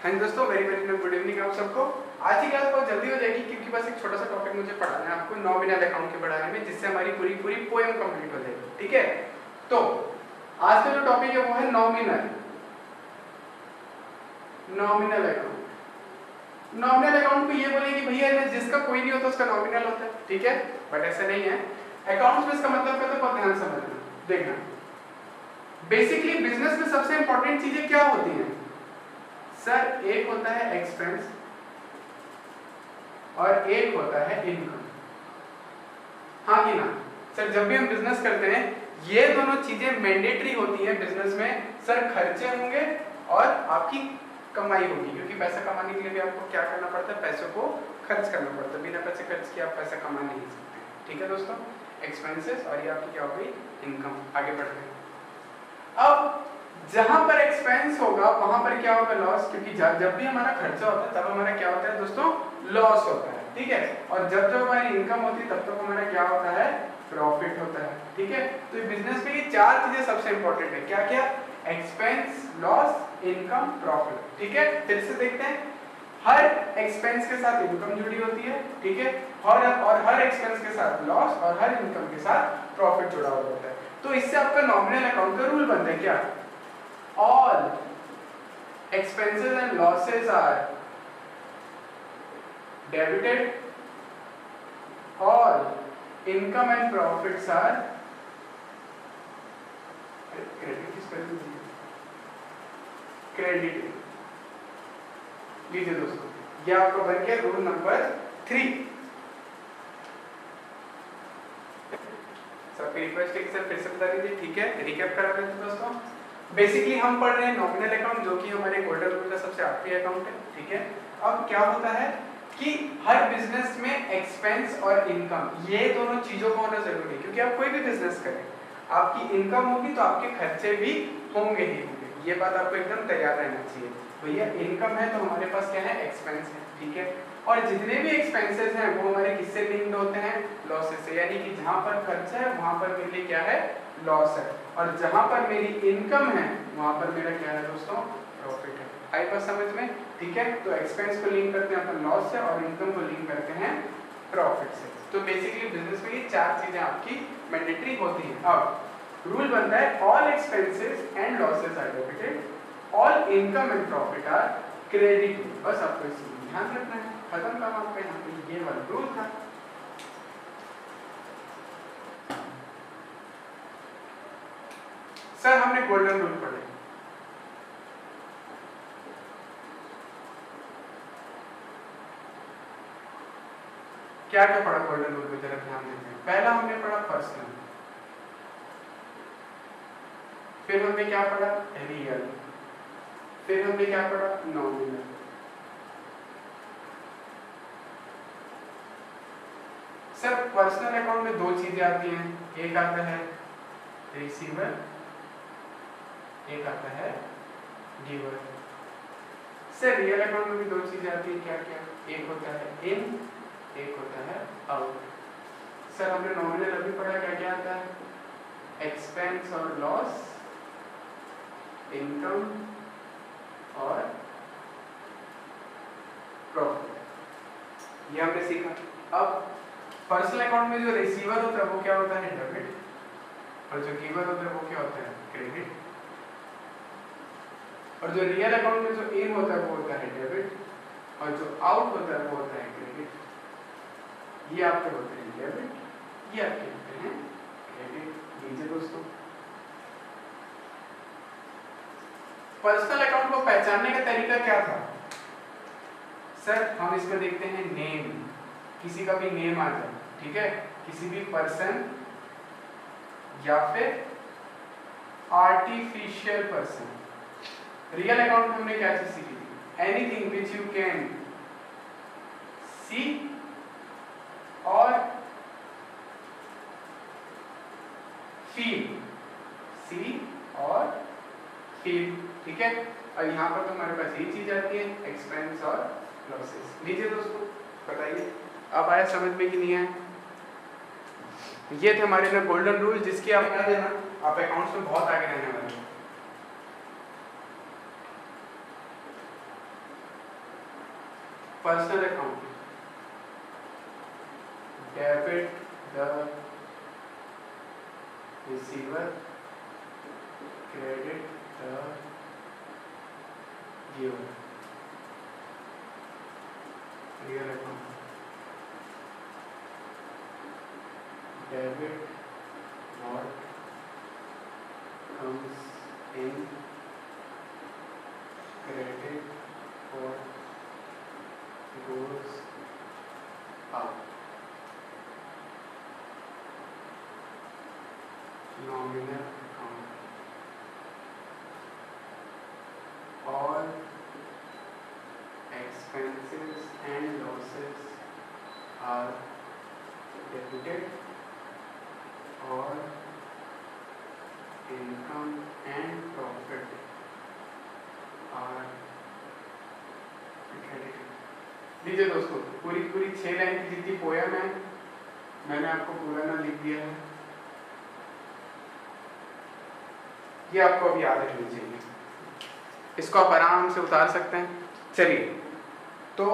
हाँ दोस्तों, very very good evening आप सबको। आज की क्लास बहुत जल्दी हो जाएगी क्योंकि बस एक छोटा सा टॉपिक मुझे पढ़ाना है आपको नॉमिनल अकाउंट के बारे में, जिससे हमारी पूरी पूरी पोएम कंप्लीट हो जाएगी। ठीक है, तो आज का जो टॉपिक है वो है नॉमिनल अकाउंट। नॉमिनल अकाउंट को ये बोले कि भैया जिसका कोई नहीं होता उसका नॉमिनल होता है, ठीक है, बट ऐसा नहीं है। अकाउंट्स में इसका मतलब क्या, तो बहुत ध्यान समझना। देखना, बेसिकली बिजनेस में सबसे इंपॉर्टेंट चीजें क्या होती हैं सर? एक होता है एक्सपेंस और एक होता है इनकम। हाँ कि ना सर? जब भी हम बिजनेस करते हैं ये दोनों चीजें मैंडेटरी होती हैं बिजनेस में। सर खर्चे होंगे और आपकी कमाई होगी, क्योंकि पैसा कमाने के लिए भी आपको क्या करना पड़ता है, पैसों को खर्च करना पड़ता है। बिना पैसे खर्च किए आप पैसा कमा नहीं सकते। ठीक है दोस्तों, एक्सपेंसेस और ये आपकी क्या हो गई, इनकम। आगे बढ़ते हैं। अब जहां पर एक्सपेंस होगा वहां पर क्या होगा, लॉस, क्योंकि जब भी हमारा खर्चा होता है तब हमारा क्या होता है दोस्तों, लॉस होता है। ठीक है, और जब हमारी इनकम होती है तब हमारा क्या होता है, प्रॉफिट होता है। ठीक है, तो बिजनेस में ये चार चीजें सबसे इंपॉर्टेंट है। क्या क्या? Expense, loss, income, profit. ठीक है, फिर से देखते हैं। हर एक्सपेंस के साथ इनकम जुड़ी होती है, ठीक है, और हर एक्सपेंस के साथ लॉस और हर इनकम के साथ प्रॉफिट जुड़ा हुआ होता है। तो इससे आपका नॉमिनल अकाउंट का रूल बनता है क्या? All expenses and losses are debited, all income and profits are credited। लीजिए दोस्तों, ये आपका बन गया रूल नंबर 3। सबकी रिक्वेस्ट है सर फिर से बता दीजिए। ठीक है, रिकैप करा देते हैं दोस्तों। बेसिकली हम पढ़ रहे हैं नॉमिनल अकाउंट, जो कि हमारे गोल्डन रूल का सबसे आखिरी अकाउंट है। ठीक है, अब क्या होता है कि हर बिजनेस में एक्सपेंस और इनकम, ये दोनों चीजों का होना जरूरी है, क्योंकि आप कोई भी बिजनेस करें आपकी इनकम होगी तो आपके खर्चे भी होंगे ही होंगे। ये बात आपको एकदम तैयार रहना चाहिए। भैया इनकम है तो हमारे पास क्या है, एक्सपेंस है। ठीक है, और जितने भी एक्सपेंसेस हैं वो हमारे किससे लिंक्ड होते हैं, लॉसेस से। यानी कि जहां पर खर्चा है वहां पर मेरे लिए क्या है, लॉस है, और जहां पर मेरी इनकम है वहां पर मेरा क्या है दोस्तों, प्रॉफिट है। आई बात समझ में? ठीक है, तो एक्सपेंस को लिंक करते हैं अपन लॉस से और इनकम को लिंक करते हैं प्रॉफिट से। तो बेसिकली बिजनेस में ये चार चीजें आपकी मैंडेटरी होती हैं। अब रूल बनता है all expenses and losses are debited, all income and profit are credited. बस आपको इसी ध्यान रखना है, खत्म काम आपका। यहाँ पे ये वाला रूल था। सर हमने गोल्डन रूल पढ़े, क्या क्या पढ़ा गोल्डन रूल पे, जरा ध्यान देते हैं। पहला हमने पढ़ा पर्सनल, फिर हमने क्या पढ़ा, रियल, फिर हमने क्या पढ़ा, नॉमिनल। सर पर्सनल अकाउंट में दो चीजें आती हैं, एक आता है रिसीवर, एक आता है गिवर। सर रियल अकाउंट में भी दो चीजें आती है, क्या क्या? एक होता है इन, एक होता है आउट। सर हमने नॉमिनल अभी पढ़ा, क्या क्या आता है, एक्सपेंस और लॉस, इनकम और प्रॉफिट, ये हमने सीखा। अब पर्सनल अकाउंट में जो रिसीवर होता है वो क्या होता है, डेबिट, और जो गिवर होता है वो क्या होता है, क्रेडिट। और जो रियल अकाउंट में जो इन होता है वो होता है डेबिट, और जो आउट होता है वो होता है क्रेडिट। ये आपके होते हैं डेबिट, ये आपके होते हैं क्रेडिट। लीजिए दोस्तों, पर्सनल अकाउंट को पहचानने का तरीका क्या था? सर हम इसमें देखते हैं नेम, किसी का भी नेम आ जाए, ठीक है, किसी भी पर्सन या फिर आर्टिफिशियल पर्सन। रियल अकाउंट में हमने क्या चीज सीखी थी, anything which you can see और फील, सी और फील। ठीक है, और यहाँ पर तो हमारे पास ये चीज आती है, एक्सपेंस और लॉसेस। लीजिए दोस्तों बताइए, अब आया समझ में कि नहीं आया? ये थे हमारे ना गोल्डन रूल, जिसकी आप क्या देना, आप अकाउंट्स में बहुत आगे रहने वाले हैं। Personal account, debit the receiver, credit the giver, real account, debit what comes in, credit what goes out, nominal account, all expenses and losses are debited, और income and profit are credited. लीजिए दोस्तों, पूरी 6 line की जितनी poem है मैंने आपको पूरा ना लिख दिया है, ये आपको अभी याद रखनी चाहिए, इसको आप आराम से उतार सकते हैं। चलिए, तो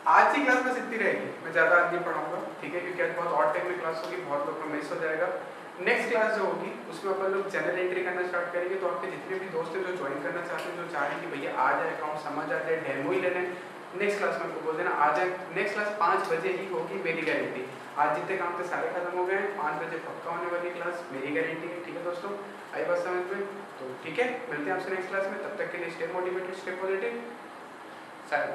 आज की क्लास बस इतनी रहेगी, मैं ज़्यादा आज नहीं पढ़ाऊंगा, ठीक है, क्योंकि आज बहुत ऑड टाइम में क्लास होगी, बहुत लोग का मिस हो जाएगा। नेक्स्ट क्लास जो होगी उसमें अपन लोग जनरल एंट्री करना स्टार्ट करेंगे, तो आपके जितने भी दोस्त हैं जो ज्वाइन करना चाहते हैं, जो चाह रहे हैं कि भैया आ जाए अकाउंट समझ आ जाए, डेमो ही लेना है, नेक्स्ट क्लास में आपको बोल देना आ जाए। नेक्स्ट क्लास 5 बजे ही होगी, मेरी गारंटी। आज जितने काम थे सारे खत्म हो गए हैं, 5 बजे पक्का होने वाली क्लास, मेरी गारंटी है, ठीक है दोस्तों, आई बात समझ में? तो ठीक है, मिलते हैं आपसे नेक्स्ट क्लास में, तब तक के लिए stay motivated, stay positive, side.